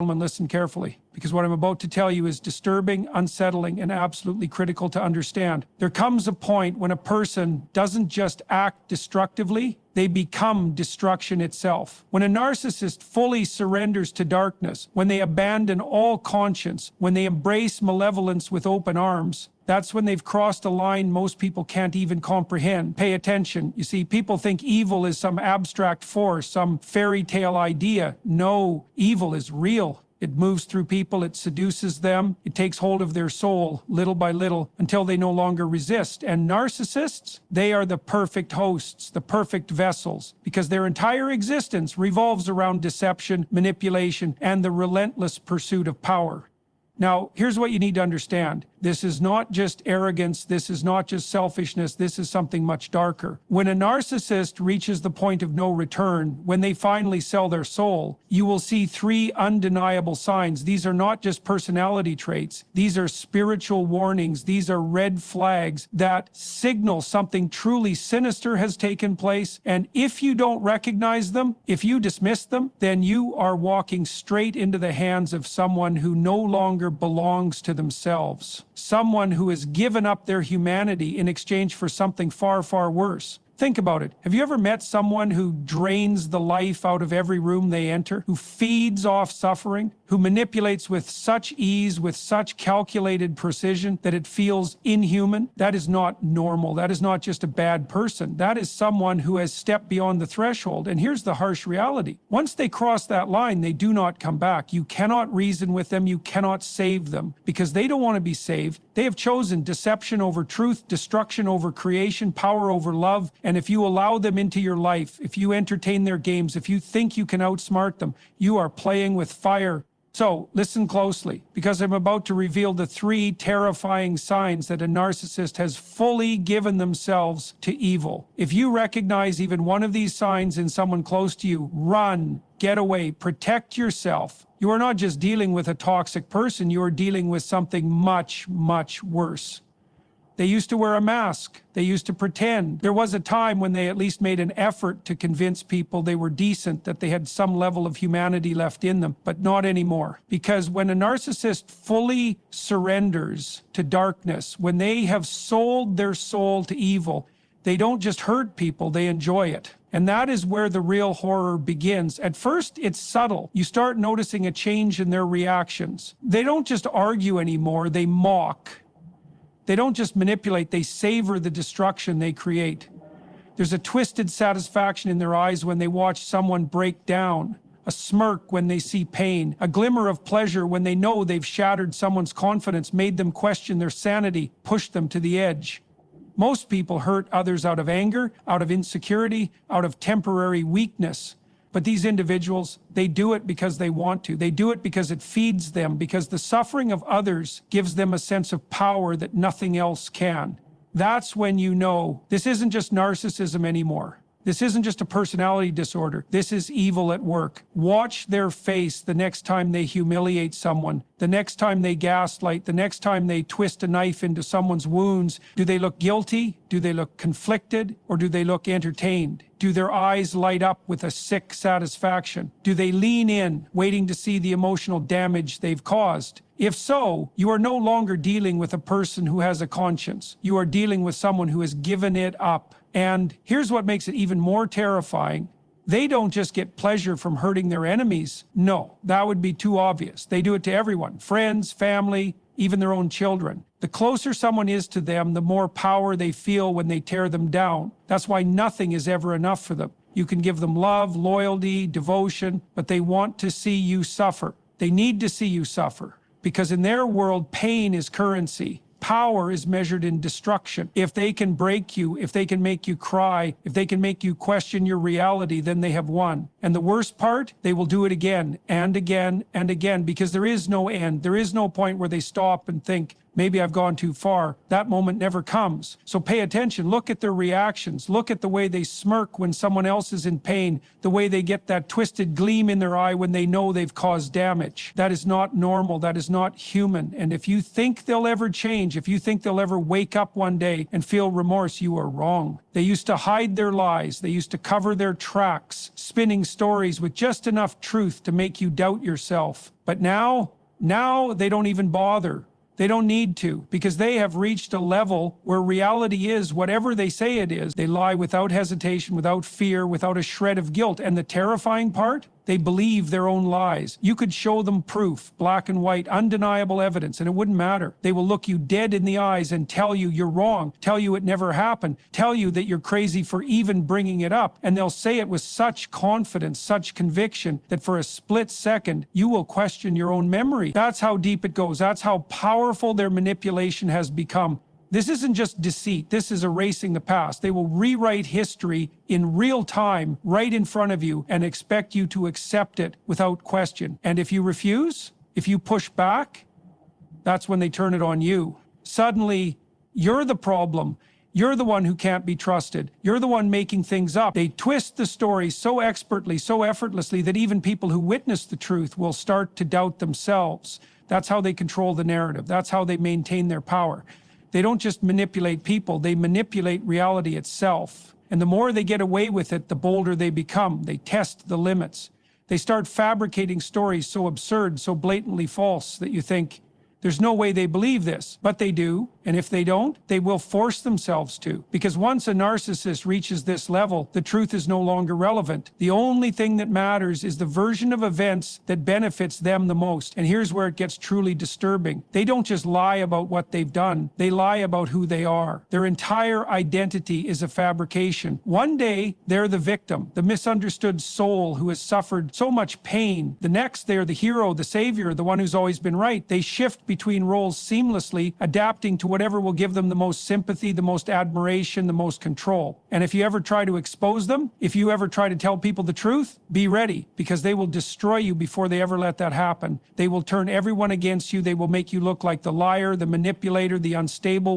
Gentlemen, listen carefully, because what I'm about to tell you is disturbing, unsettling, and absolutely critical to understand. There comes a point when a person doesn't just act destructively, they become destruction itself. When a narcissist fully surrenders to darkness, when they abandon all conscience, when they embrace malevolence with open arms, that's when they've crossed a line most people can't even comprehend. Pay attention. You see, people think evil is some abstract force, some fairy tale idea. No, evil is real. It moves through people, it seduces them, it takes hold of their soul little by little until they no longer resist. And narcissists, they are the perfect hosts, the perfect vessels, because their entire existence revolves around deception, manipulation, and the relentless pursuit of power. Now, here's what you need to understand. This is not just arrogance. This is not just selfishness. This is something much darker. When a narcissist reaches the point of no return, when they finally sell their soul, you will see three undeniable signs. These are not just personality traits. These are spiritual warnings. These are red flags that signal something truly sinister has taken place. And if you don't recognize them, if you dismiss them, then you are walking straight into the hands of someone who no longer belongs to themselves. Someone who has given up their humanity in exchange for something far, far worse. Think about it. Have you ever met someone who drains the life out of every room they enter, who feeds off suffering, who manipulates with such ease, with such calculated precision that it feels inhuman? That is not normal. That is not just a bad person. That is someone who has stepped beyond the threshold. And here's the harsh reality. Once they cross that line, they do not come back. You cannot reason with them. You cannot save them because they don't want to be saved. They have chosen deception over truth, destruction over creation, power over love. And if you allow them into your life, if you entertain their games, if you think you can outsmart them, you are playing with fire. So listen closely, because I'm about to reveal the three terrifying signs that a narcissist has fully given themselves to evil. If you recognize even one of these signs in someone close to you, run, get away, protect yourself. You are not just dealing with a toxic person, you are dealing with something much, much worse. They used to wear a mask. They used to pretend. There was a time when they at least made an effort to convince people they were decent, that they had some level of humanity left in them, but not anymore. Because when a narcissist fully surrenders to darkness, when they have sold their soul to evil, they don't just hurt people, they enjoy it. And that is where the real horror begins. At first, it's subtle. You start noticing a change in their reactions. They don't just argue anymore, they mock. They don't just manipulate, they savor the destruction they create. There's a twisted satisfaction in their eyes when they watch someone break down, a smirk when they see pain, a glimmer of pleasure when they know they've shattered someone's confidence, made them question their sanity, pushed them to the edge. Most people hurt others out of anger, out of insecurity, out of temporary weakness. But these individuals, they do it because they want to. They do it because it feeds them, because the suffering of others gives them a sense of power that nothing else can. That's when you know this isn't just narcissism anymore. This isn't just a personality disorder. This is evil at work. Watch their face the next time they humiliate someone, the next time they gaslight, the next time they twist a knife into someone's wounds. Do they look guilty? Do they look conflicted? Or do they look entertained? Do their eyes light up with a sick satisfaction? Do they lean in, waiting to see the emotional damage they've caused? If so, you are no longer dealing with a person who has a conscience. You are dealing with someone who has given it up. And here's what makes it even more terrifying. They don't just get pleasure from hurting their enemies. No, that would be too obvious. They do it to everyone, friends, family, even their own children. The closer someone is to them, the more power they feel when they tear them down. That's why nothing is ever enough for them. You can give them love, loyalty, devotion, but they want to see you suffer. They need to see you suffer, because in their world, pain is currency. Power is measured in destruction. If they can break you, if they can make you cry, if they can make you question your reality, then they have won. And the worst part, they will do it again and again and again, because there is no end. There is no point where they stop and think, maybe I've gone too far. That moment never comes. So pay attention. Look at their reactions. Look at the way they smirk when someone else is in pain, the way they get that twisted gleam in their eye when they know they've caused damage. That is not normal. That is not human. And if you think they'll ever change, if you think they'll ever wake up one day and feel remorse, you are wrong. They used to hide their lies. They used to cover their tracks, spinning stories with just enough truth to make you doubt yourself. But now they don't even bother. They don't need to, because they have reached a level where reality is whatever they say it is. They lie without hesitation, without fear, without a shred of guilt. And the terrifying part? They believe their own lies. You could show them proof, black and white, undeniable evidence, and it wouldn't matter. They will look you dead in the eyes and tell you you're wrong, tell you it never happened, tell you that you're crazy for even bringing it up. And they'll say it with such confidence, such conviction, that for a split second, you will question your own memory. That's how deep it goes. That's how powerful their manipulation has become. This isn't just deceit. This is erasing the past. They will rewrite history in real time right in front of you and expect you to accept it without question. And if you refuse, if you push back, that's when they turn it on you. Suddenly, you're the problem. You're the one who can't be trusted. You're the one making things up. They twist the story so expertly, so effortlessly, that even people who witness the truth will start to doubt themselves. That's how they control the narrative. That's how they maintain their power. They don't just manipulate people, they manipulate reality itself. And the more they get away with it, the bolder they become. They test the limits. They start fabricating stories so absurd, so blatantly false, that you think, there's no way they believe this. But they do. And if they don't, they will force themselves to. Because once a narcissist reaches this level, the truth is no longer relevant. The only thing that matters is the version of events that benefits them the most. And here's where it gets truly disturbing. They don't just lie about what they've done. They lie about who they are. Their entire identity is a fabrication. One day, they're the victim, the misunderstood soul who has suffered so much pain. The next, they're the hero, the savior, the one who's always been right. They shift between roles seamlessly, adapting to whatever will give them the most sympathy, the most admiration, the most control. And if you ever try to expose them, if you ever try to tell people the truth, be ready, because they will destroy you before they ever let that happen. They will turn everyone against you. They will make you look like the liar, the manipulator, the unstable one.